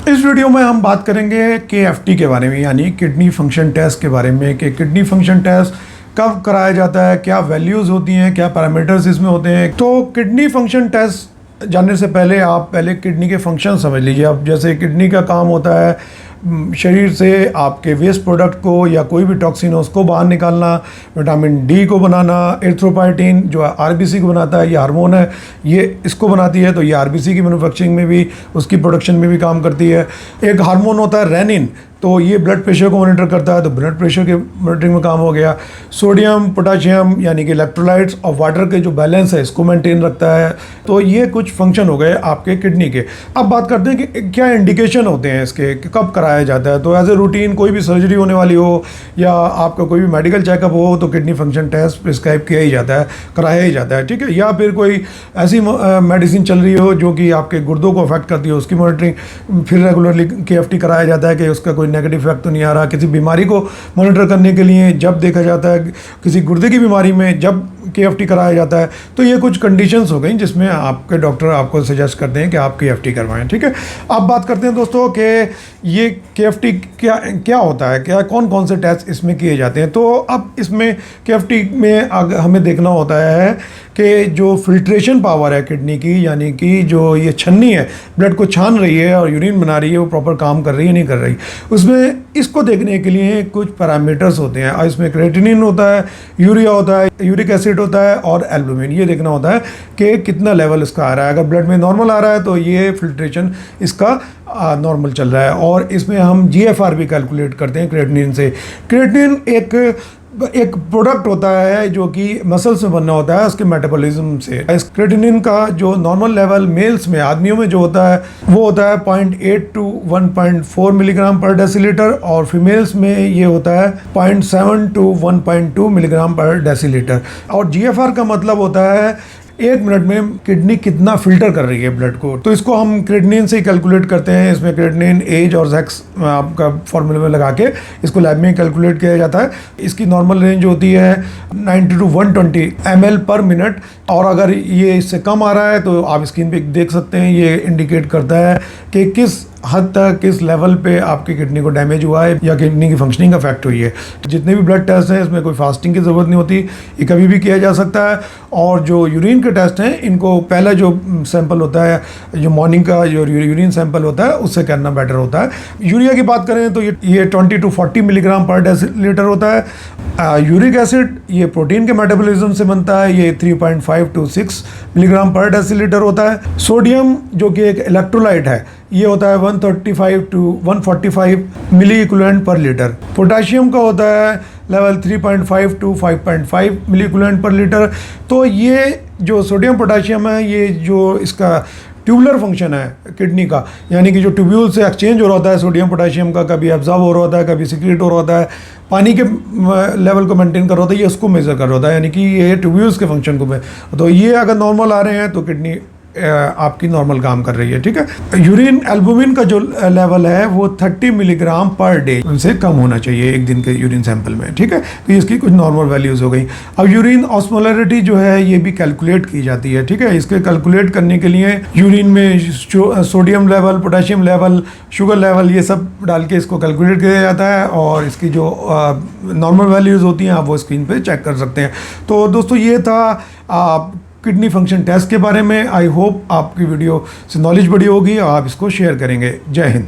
इस वीडियो में हम बात करेंगे KFT के बारे में, यानी किडनी फंक्शन टेस्ट के बारे में कि किडनी फंक्शन टेस्ट कब कराया जाता है, क्या वैल्यूज़ होती हैं, क्या पैरामीटर्स इसमें होते हैं। तो किडनी फंक्शन टेस्ट जानने से पहले आप पहले किडनी के फंक्शन समझ लीजिए। अब जैसे किडनी का काम होता है शरीर से आपके वेस्ट प्रोडक्ट को या कोई भी टॉक्सिन हो उसको बाहर निकालना, विटामिन डी को बनाना, एरिथ्रोपोइटिन जो आरबीसी को बनाता है, ये हार्मोन है, ये इसको बनाती है। तो ये आरबीसी की मैन्युफैक्चरिंग में भी, उसकी प्रोडक्शन में भी काम करती है। एक हार्मोन होता है रेनिन, तो ये ब्लड प्रेशर को मॉनिटर करता है, तो ब्लड प्रेशर के मॉनिटरिंग में काम हो गया। सोडियम पोटाशियम यानी कि इलेक्ट्रोलाइट्स और वाटर के जो बैलेंस है इसको मेंटेन रखता है। तो ये कुछ फंक्शन हो गए आपके किडनी के। अब बात करते हैं कि क्या इंडिकेशन होते हैं इसके, कि कब कराया जाता है। तो एज ए रूटीन कोई भी सर्जरी होने वाली हो या आपका कोई भी मेडिकल चेकअप हो तो किडनी फंक्शन टेस्ट प्रिस्क्राइब किया ही जाता है, कराया ही जाता है, ठीक है। या फिर कोई ऐसी मेडिसिन चल रही हो जो कि आपके गुर्दों को अफेक्ट करती हो, उसकी मॉनिटरिंग फिर रेगुलरली KFT कराया जाता है कि उसका कोई नेगेटिव इफेक्ट तो नहीं आ रहा। किसी बीमारी को मॉनिटर करने के लिए जब देखा जाता है, किसी गुर्दे की बीमारी में जब KFT कराया जाता है, तो ये कुछ कंडीशंस हो गई जिसमें आपके डॉक्टर आपको सजेस्ट करते हैं कि आप KFT करवाएं, ठीक है। अब बात करते हैं दोस्तों कि ये KFT क्या होता है, क्या कौन कौन से टेस्ट इसमें किए जाते हैं। तो अब इसमें KFT में हमें देखना होता है कि जो फिल्ट्रेशन पावर है किडनी की, यानी कि जो ये छन्नी है, ब्लड को छान रही है और यूरिन बना रही है, वो प्रॉपर काम कर रही है नहीं कर रही, उसमें इसको देखने के लिए कुछ पैरामीटर्स होते हैं। और इसमें क्रेटिनिन होता है, यूरिया होता है, यूरिक एसिड होता है और एल्बुमिन। ये देखना होता है कि कितना लेवल इसका आ रहा है। अगर ब्लड में नॉर्मल आ रहा है तो ये फिल्ट्रेशन इसका नॉर्मल चल रहा है। और इसमें हम GFR भी कैलकुलेट करते हैं क्रेटिनिन से। क्रेटिनिन एक प्रोडक्ट होता है जो कि मसल्स में बनना होता है उसके मेटाबॉलिज्म से। इस क्रेटिनिन का जो नॉर्मल लेवल मेल्स में, आदमियों में जो होता है वो होता है 0.8 to 1.4 मिलीग्राम पर डेसीलीटर, और फीमेल्स में ये होता है 0.7 to 1.2 मिलीग्राम पर डेसीलीटर। और GFR का मतलब होता है 1 मिनट में किडनी कितना फिल्टर कर रही है ब्लड को। तो इसको हम क्रेटिनिन से ही कैलकुलेट करते हैं। इसमें क्रेटिनिन एज और सेक्स आपका फॉर्मूले में लगा के इसको लैब में कैलकुलेट किया जाता है। इसकी नॉर्मल रेंज होती है 90 to 120 ml पर मिनट, और अगर ये इससे कम आ रहा है तो आप स्क्रीन पे देख सकते हैं, ये इंडिकेट करता है कि किस हद तक, किस लेवल पे आपकी किडनी को डैमेज हुआ है या किडनी की फंक्शनिंग अफेक्ट हुई है। तो जितने भी ब्लड टेस्ट हैं इसमें कोई फास्टिंग की ज़रूरत नहीं होती, ये कभी भी किया जा सकता है। और जो यूरिन के टेस्ट हैं इनको पहला जो सैंपल होता है, जो मॉर्निंग का जो यूरिन सैंपल होता है उससे करना बेटर होता है। यूरिया की बात करें तो ये 20 to 40 मिलीग्राम पर डेसीलीटर होता है। यूरिक एसिड ये प्रोटीन के मेटाबॉलिज्म से बनता है, ये 3.5 to 6 मिलीग्राम पर डेसीलीटर होता है। सोडियम जो कि एक इलेक्ट्रोलाइट है, ये होता है 135 to 145 milliequivalent per litre. Potassium का होता है level 3.5 to 5.5 milliequivalent per litre. तो ये जो सोडियम पोटाशियम है, ये जो इसका ट्यूबुलर फंक्शन है किडनी का, यानी कि जो ट्यूब्यूल से एक्सचेंज हो रहा होता है सोडियम पोटाशियम का, कभी एब्जॉर्ब हो रहा होता है, कभी सिक्रेट हो रहा होता है, पानी के लेवल को मेंटेन कर रहा होता है, ये उसको मेजर कर रहा होता है, यानी कि ये ट्यूब्यूल्स के फंक्शन को। तो ये अगर नॉर्मल आ रहे हैं तो किडनी आपकी नॉर्मल काम कर रही है, ठीक है। यूरिन एल्बुमिन का जो लेवल है वो 30 मिलीग्राम पर डे से कम होना चाहिए एक दिन के यूरिन सैंपल में, ठीक है। तो इसकी कुछ नॉर्मल वैल्यूज़ हो गई। अब यूरिन ऑस्मोलरिटी जो है ये भी कैलकुलेट की जाती है, ठीक है। इसके कैलकुलेट करने के लिए यूरिन में sodium level, potassium level, sugar level, ये सब डाल के इसको कैलकुलेट किया जाता है, और इसकी जो नॉर्मल वैल्यूज़ होती हैं आप वो स्क्रीन पर चेक कर सकते हैं। तो दोस्तों ये था किडनी फंक्शन टेस्ट के बारे में। आई होप आपकी वीडियो से नॉलेज बढ़ी होगी और आप इसको शेयर करेंगे। जय हिंद।